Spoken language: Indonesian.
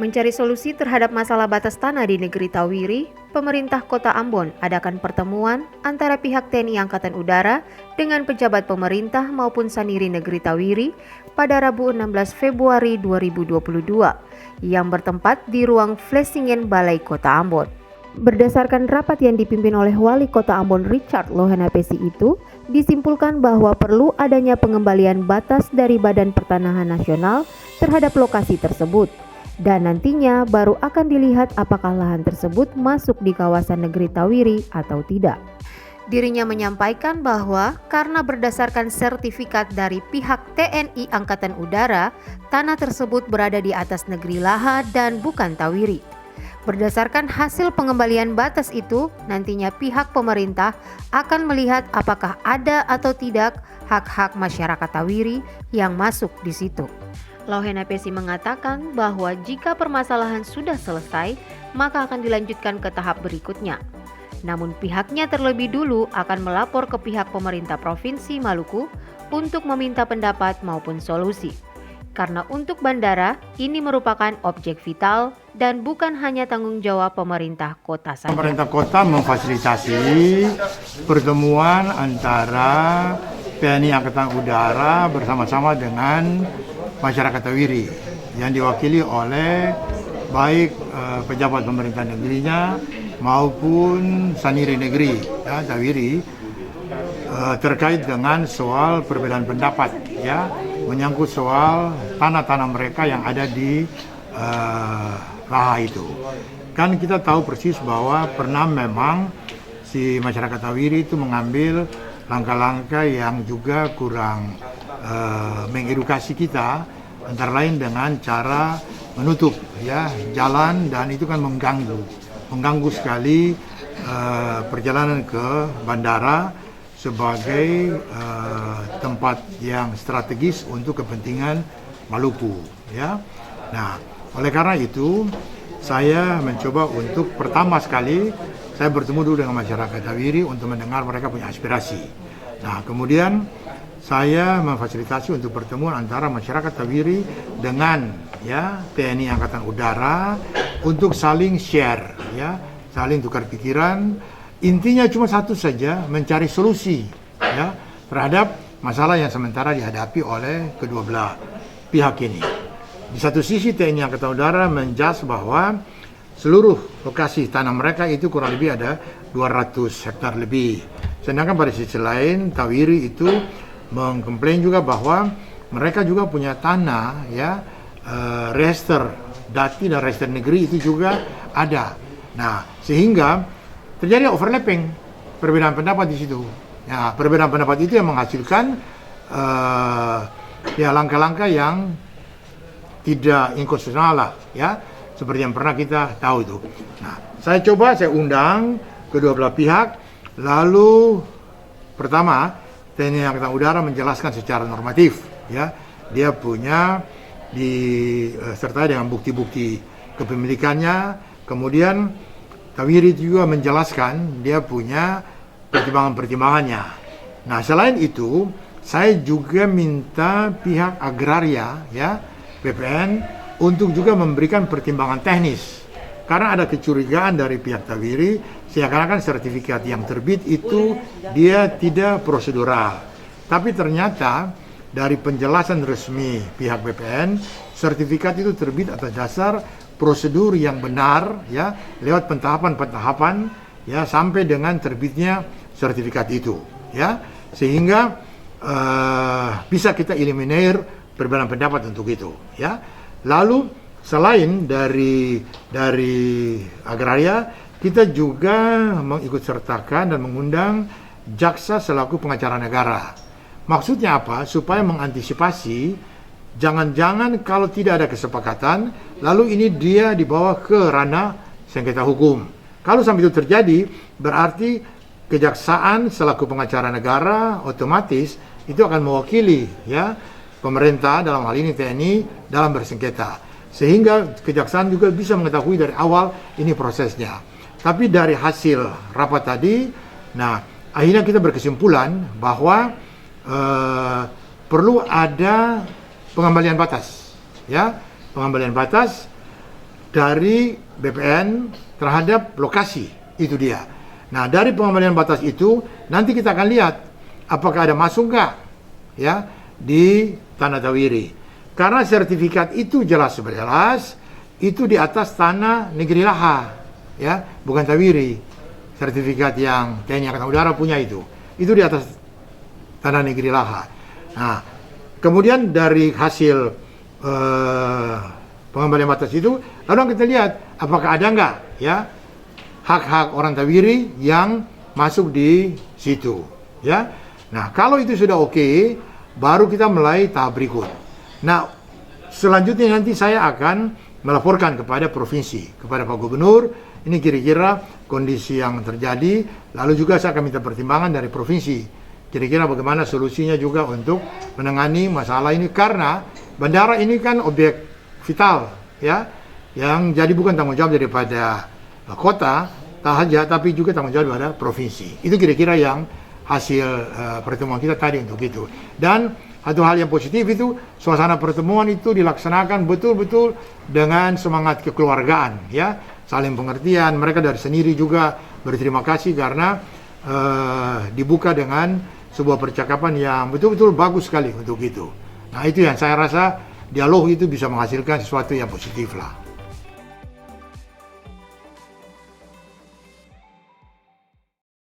Mencari solusi terhadap masalah batas tanah di negeri Tawiri, pemerintah Kota Ambon adakan pertemuan antara pihak TNI Angkatan Udara dengan pejabat pemerintah maupun Saniri Negeri Tawiri pada Rabu 16 Februari 2022 yang bertempat di ruang Flesingen Balai Kota Ambon. Berdasarkan rapat yang dipimpin oleh Wali Kota Ambon Richard Lohenapesi itu, disimpulkan bahwa perlu adanya pengembalian batas dari Badan Pertanahan Nasional terhadap lokasi tersebut. Dan nantinya baru akan dilihat apakah lahan tersebut masuk di kawasan negeri Tawiri atau tidak. Dirinya menyampaikan bahwa karena berdasarkan sertifikat dari pihak TNI Angkatan Udara, tanah tersebut berada di atas negeri Laha dan bukan Tawiri. Berdasarkan hasil pengembalian batas itu, nantinya pihak pemerintah akan melihat apakah ada atau tidak hak-hak masyarakat Tawiri yang masuk di situ. Lohenapesi mengatakan bahwa jika permasalahan sudah selesai, maka akan dilanjutkan ke tahap berikutnya. Namun pihaknya terlebih dulu akan melapor ke pihak pemerintah Provinsi Maluku untuk meminta pendapat maupun solusi. Karena untuk bandara, ini merupakan objek vital dan bukan hanya tanggung jawab pemerintah kota saja. Pemerintah kota memfasilitasi pertemuan antara TNI Angkatan Udara bersama-sama dengan masyarakat Tawiri yang diwakili oleh baik pejabat pemerintah negerinya maupun Saniri Negeri Tawiri terkait dengan soal perbedaan pendapat menyangkut soal tanah-tanah mereka yang ada di Laha itu. Kan kita tahu persis bahwa pernah memang si masyarakat Tawiri itu mengambil langkah-langkah yang juga kurang mengedukasi kita, antara lain dengan cara menutup jalan, dan itu kan mengganggu sekali perjalanan ke bandara sebagai tempat yang strategis untuk kepentingan Maluku Nah, oleh karena itu saya mencoba untuk pertama sekali saya bertemu dulu dengan masyarakat Tawiri untuk mendengar mereka punya aspirasi. Nah, kemudian saya memfasilitasi untuk pertemuan antara masyarakat Tawiri dengan TNI Angkatan Udara untuk saling share, saling tukar pikiran. Intinya cuma satu saja, mencari solusi terhadap masalah yang sementara dihadapi oleh kedua belah pihak ini. Di satu sisi TNI Angkatan Udara menjas bahwa seluruh lokasi tanah mereka itu kurang lebih ada 200 hektar lebih. Sedangkan pada sisi lain Tawiri itu mengkomplain juga bahwa mereka juga punya tanah register dati dan register negeri itu juga ada. Nah, sehingga terjadi overlapping perbedaan pendapat di situ. Ya, perbedaan pendapat itu yang menghasilkan langkah-langkah yang tidak inkonstitusional lah, seperti yang pernah kita tahu itu. Nah, saya undang kedua belah pihak, lalu pertama TNI Angkatan Udara menjelaskan secara normatif, dia punya disertai dengan bukti-bukti kepemilikannya. Kemudian Tawiri juga menjelaskan dia punya pertimbangan-pertimbangannya. Nah, selain itu saya juga minta pihak agraria BPN untuk juga memberikan pertimbangan teknis, karena ada kecurigaan dari pihak Tawiri seakan-akan sertifikat yang terbit itu dia tidak prosedural. Tapi ternyata dari penjelasan resmi pihak BPN, sertifikat itu terbit atas dasar prosedur yang benar lewat pentahapan-pentahapan sampai dengan terbitnya sertifikat itu sehingga bisa kita eliminir perbedaan pendapat untuk itu Lalu selain dari agraria, kita juga mengikut sertakan dan mengundang jaksa selaku pengacara negara. Maksudnya apa? Supaya mengantisipasi jangan-jangan kalau tidak ada kesepakatan, lalu ini dia dibawa ke ranah sengketa hukum. Kalau sampai itu terjadi, berarti kejaksaan selaku pengacara negara otomatis itu akan mewakili pemerintah, dalam hal ini TNI, dalam bersengketa. Sehingga kejaksaan juga bisa mengetahui dari awal ini prosesnya. Tapi dari hasil rapat tadi, akhirnya kita berkesimpulan bahwa perlu ada pengembalian batas. Pengembalian batas dari BPN terhadap lokasi, itu dia. Nah, dari pengembalian batas itu nanti kita akan lihat apakah ada masuk nggak ya di tanah Tawiri. Karena sertifikat itu jelas itu di atas tanah negeri Laha, ya, bukan Tawiri. Sertifikat yang TNI Angkatan Udara punya itu di atas tanah negeri Laha. Nah, kemudian dari hasil pengembalian batas itu, lalu kita lihat apakah ada nggak ya hak-hak orang Tawiri yang masuk di situ, ya. Nah, kalau itu sudah oke, baru kita mulai tahap berikut. Nah, selanjutnya nanti saya akan melaporkan kepada provinsi, kepada Pak Gubernur, ini kira-kira kondisi yang terjadi, lalu juga saya akan minta pertimbangan dari provinsi, kira-kira bagaimana solusinya juga untuk menangani masalah ini, karena bandara ini kan objek vital, ya, yang jadi bukan tanggung jawab daripada kota saja, tapi juga tanggung jawab daripada provinsi. Itu kira-kira yang hasil pertemuan kita tadi untuk itu. Dan satu hal yang positif itu, suasana pertemuan itu dilaksanakan betul-betul dengan semangat kekeluargaan, ya, saling pengertian. Mereka dari sendiri juga berterima kasih karena dibuka dengan sebuah percakapan yang betul-betul bagus sekali untuk itu. Nah, itu yang saya rasa dialog itu bisa menghasilkan sesuatu yang positif lah.